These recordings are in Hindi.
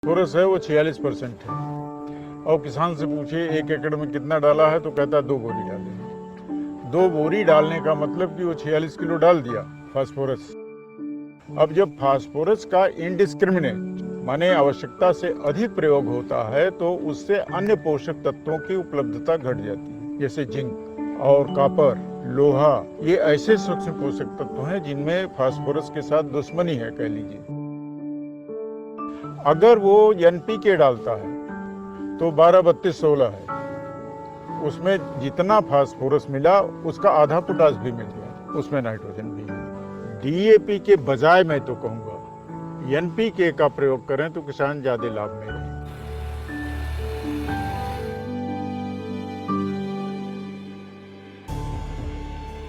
फास्फोरस है वो 46% है। और किसान से पूछे 1 एकड़ में कितना डाला है तो कहता है 2 बोरी डाले। 2 बोरी डालने का मतलब कि वो 46 किलो डाल दिया फास्फोरस। अब जब फास्फोरस का इनडिस्क्रिमिनेट माने आवश्यकता से अधिक प्रयोग होता है तो उससे अन्य पोषक तत्वों की उपलब्धता घट जाती है, जैसे जिंक और कॉपर, लोहा। ये ऐसे सूक्ष्म पोषक तत्व हैं जिनमें फास्फोरस के साथ दुश्मनी है, कह लीजिए। अगर वो एनपीके डालता है तो 12-32-16 है, उसमें जितना फास्फोरस मिला उसका आधा पोटास भी मिल गया, उसमें नाइट्रोजन भी है। डीएपी के बजाय मैं तो कहूँगा एनपीके का प्रयोग करें तो किसान ज़्यादा लाभ में रहे।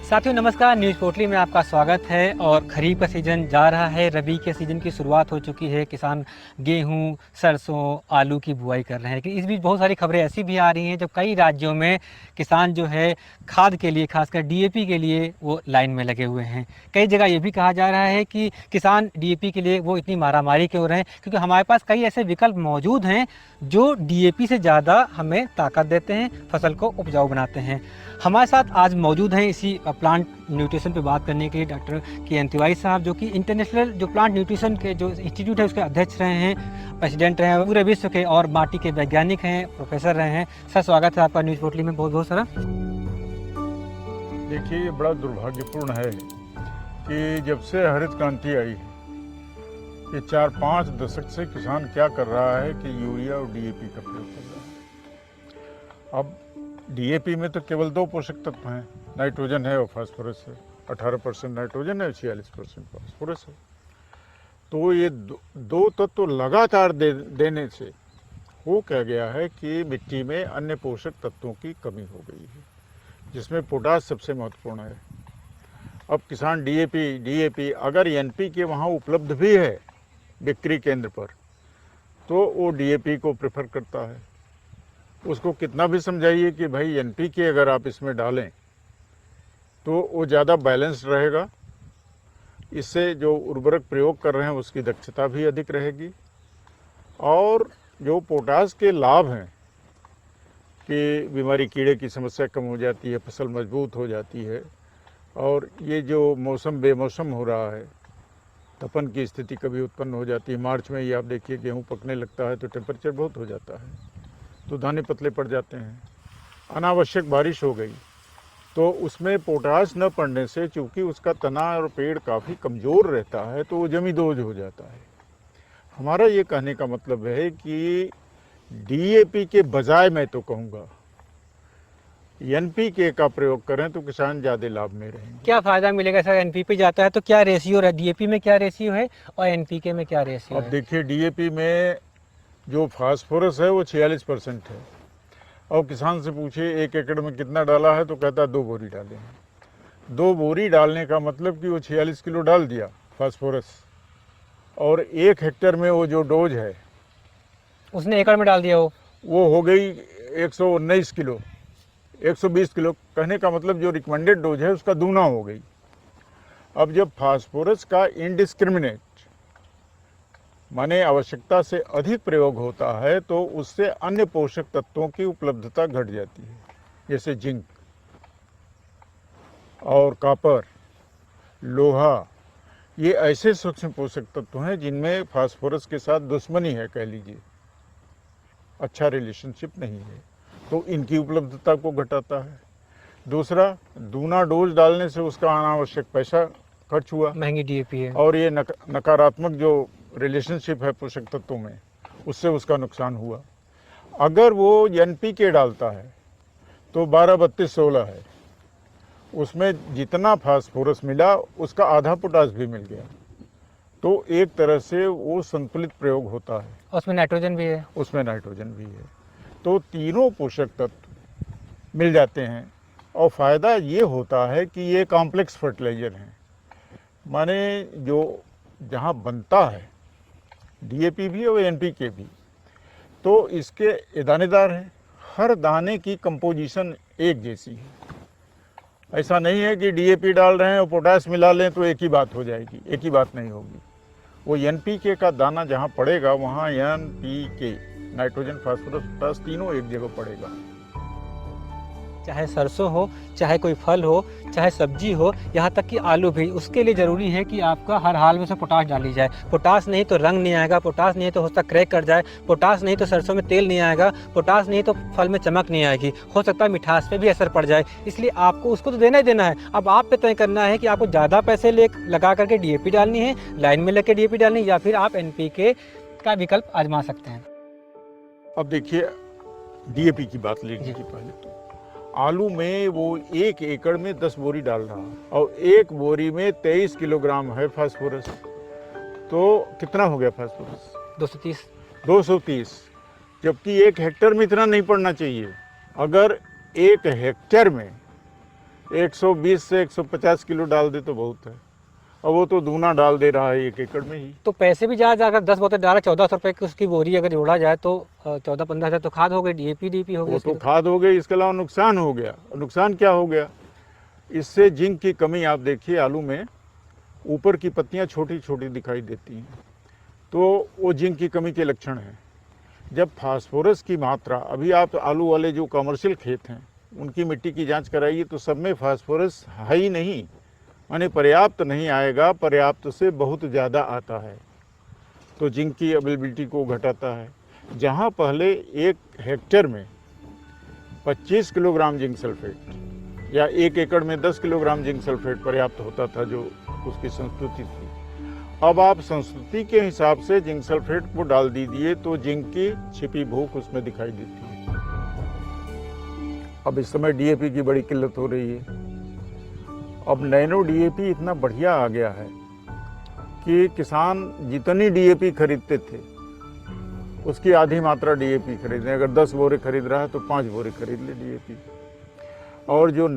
साथियों नमस्कार, न्यूज़ पोटली में आपका स्वागत है। और खरीफ का सीज़न जा रहा है, रबी के सीज़न की शुरुआत हो चुकी है। किसान गेहूं, सरसों, आलू की बुआई कर रहे हैं। लेकिन इस बीच बहुत सारी खबरें ऐसी भी आ रही हैं जब कई राज्यों में किसान जो है खाद के लिए, खासकर डीएपी के लिए वो लाइन में लगे हुए हैं। कई जगह ये भी कहा जा रहा है कि किसान डीएपी के लिए वो इतनी मारामारी क्यों रहे हैं, क्योंकि हमारे पास कई ऐसे विकल्प मौजूद हैं जो डीएपी से ज़्यादा हमें ताकत देते हैं, फसल को उपजाऊ बनाते हैं। हमारे साथ आज मौजूद हैं इसी प्लांट न्यूट्रिशन पे बात करने के लिए डॉक्टर के तिवारी साहब, जो कि इंटरनेशनल जो प्लांट न्यूट्रिशन के जो इंस्टीट्यूट है उसके अध्यक्ष रहे हैं, प्रेसिडेंट रहे हैं पूरे विश्व के, और माटी के वैज्ञानिक हैं, प्रोफेसर रहे हैं। सर स्वागत है आपका न्यूज़ पोटली में, बहुत बहुत सारा। देखिए, ये बड़ा दुर्भाग्यपूर्ण है कि जब से हरित क्रांति आई है ये 4-5 दशक से किसान क्या कर रहा है कि यूरिया और डीएपी का प्रयोग कर रहा है। अब डीएपी में तो केवल 2 पोषक तत्व हैं, नाइट्रोजन है और फास्फोरस है। 18% नाइट्रोजन है, 46% फास्फोरस है। तो ये दो तत्व लगातार देने से हो क्या गया है कि मिट्टी में अन्य पोषक तत्वों की कमी हो गई है, जिसमें पोटास सबसे महत्वपूर्ण है। अब किसान डीएपी अगर एनपीके वहाँ उपलब्ध भी है बिक्री केंद्र पर, तो वो डीएपी को प्रेफर करता है। उसको कितना भी समझाइए कि भाई एनपीके अगर आप इसमें डालें तो वो ज़्यादा बैलेंस्ड रहेगा, इससे जो उर्वरक प्रयोग कर रहे हैं उसकी दक्षता भी अधिक रहेगी, और जो पोटास के लाभ हैं कि बीमारी कीड़े की समस्या कम हो जाती है, फसल मजबूत हो जाती है, और ये जो मौसम बेमौसम हो रहा है, तपन की स्थिति कभी उत्पन्न हो जाती है। मार्च में ही आप देखिए गेहूँ पकने लगता है तो टेम्परेचर बहुत हो जाता है, तो दाने पतले पड़ जाते हैं। अनावश्यक बारिश हो गई तो उसमें पोटास न पड़ने से, चूँकि उसका तना और पेड़ काफ़ी कमज़ोर रहता है, तो वो जमींदोज हो जाता है। हमारा ये कहने का मतलब है कि डीएपी के बजाय मैं तो कहूँगा एनपीके का प्रयोग करें तो किसान ज़्यादा लाभ में रहेंगे। क्या फ़ायदा मिलेगा सर? एनपीके जाता है तो क्या रेशियो है, डीएपी में क्या रेशियो है और एनपीके में क्या रेशियो है? अब देखिए, डीएपी में जो फास्फोरस है वो 46% है। और किसान से पूछे 1 एकड़ में कितना डाला है तो कहता है 2 बोरी डाले हैं। 2 बोरी डालने का मतलब कि वो 46 किलो डाल दिया फास्फोरस, और 1 हेक्टेयर में वो जो डोज है उसने एकड़ में डाल दिया वो हो गई 119 किलो, 120 किलो। कहने का मतलब जो रिकमेंडेड डोज है उसका दूना हो गई। अब जब फास्फोरस का इनडिस्क्रिमिनेट माने आवश्यकता से अधिक प्रयोग होता है तो उससे अन्य पोषक तत्वों की उपलब्धता घट जाती है, जैसे जिंक और कॉपर, लोहा। ये ऐसे सूक्ष्म पोषक तत्व हैं जिनमें फास्फोरस के साथ दुश्मनी है, कह लीजिए, अच्छा रिलेशनशिप नहीं है, तो इनकी उपलब्धता को घटाता है। दूसरा, दूना डोज डालने से उसका अनावश्यक पैसा खर्च हुआ, महंगी डीएपी है, और ये नकारात्मक जो रिलेशनशिप है पोषक तत्वों में, उससे उसका नुकसान हुआ। अगर वो एनपीके डालता है तो 12-32-16 है, उसमें जितना फास्फोरस मिला उसका आधा पोटास भी मिल गया, तो एक तरह से वो संतुलित प्रयोग होता है। उसमें नाइट्रोजन भी है, उसमें नाइट्रोजन भी है, तो तीनों पोषक तत्व मिल जाते हैं। और फ़ायदा ये होता है कि ये कॉम्प्लेक्स फर्टिलाइज़र हैं, माने जो जहाँ बनता है डीएपी भी और एनपीके भी, तो इसके दानेदार है, हर दाने की कंपोजिशन एक जैसी है। ऐसा नहीं है कि डीएपी डाल रहे हैं और पोटास मिला लें तो एक ही बात हो जाएगी, एक ही बात नहीं होगी। वो एनपीके का दाना जहाँ पड़ेगा वहाँ एनपीके, नाइट्रोजन, फास्फोरस, पोटाश तीनों एक जगह पड़ेगा। चाहे सरसों हो, चाहे कोई फल हो, चाहे सब्जी हो, यहाँ तक कि आलू भी, उसके लिए ज़रूरी है कि आपका हर हाल में उसमें पोटाश डाली जाए। पोटाश नहीं तो रंग नहीं आएगा, पोटाश नहीं तो हो सकता क्रैक कर जाए, पोटाश नहीं तो सरसों में तेल नहीं आएगा, पोटाश नहीं तो फल में चमक नहीं आएगी, हो सकता है मिठास पे भी असर पड़ जाए। इसलिए आपको उसको तो देना ही देना है। अब आप पे तय करना है कि आपको ज़्यादा पैसे लगा करके डीएपी डालनी है, लाइन में लग के डीएपी डालनी है, या फिर आप एनपीके का विकल्प आजमा सकते हैं। अब देखिए डीएपी की बात ले लीजिए पहले तो। आलू में वो 1 एकड़ में 10 बोरी डाल रहा है और 1 बोरी में 23 किलोग्राम है फास्फोरस, तो कितना हो गया फास्फोरस? 230। जबकि 1 हेक्टेयर में इतना नहीं पड़ना चाहिए। अगर 1 हेक्टेयर में 120 से 150 किलो डाल दे तो बहुत है, और वो तो दूना डाल दे रहा है 1 एकड़ में ही। तो पैसे भी ज़्यादा, अगर 10 बोतल डाला 1400 रुपये की उसकी बोरी अगर जोड़ा जाए तो 14-15 हज़ार तो खाद हो गई, डीएपी हो गई। वो तो खाद हो गई, इसके अलावा नुकसान हो गया। नुकसान क्या हो गया? इससे जिंक की कमी, आप देखिए आलू में ऊपर की पत्तियां छोटी छोटी दिखाई देती हैं, तो वो जिंक की कमी के लक्षण हैं। जब फास्फोरस की मात्रा, अभी आप आलू वाले जो कमर्शियल खेत हैं उनकी मिट्टी की जांच कराइए तो सब में फास्फोरस है ही नहीं, यानी पर्याप्त नहीं आएगा, पर्याप्त से बहुत ज़्यादा आता है, तो जिंक की अवेलेबिलिटी को घटाता है। जहाँ पहले 1 हेक्टेयर में 25 किलोग्राम जिंक सल्फेट या 1 एकड़ में 10 किलोग्राम जिंक सल्फेट पर्याप्त होता था, जो उसकी संस्तुति थी, अब आप संस्तुति के हिसाब से जिंक सल्फेट को डाल दीजिए तो जिंक की छिपी भूख उसमें दिखाई देती है। अब इस समय डीएपी की बड़ी किल्लत हो रही है। अब नैनो डीएपी इतना बढ़िया आ गया है कि किसान जितनी डीएपी खरीदते थे उसकी आधी मात्रा डीएपी खरीदें। अगर 10 बोरे खरीद रहा है तो 5 बोरे खरीद ले डीएपी। और जो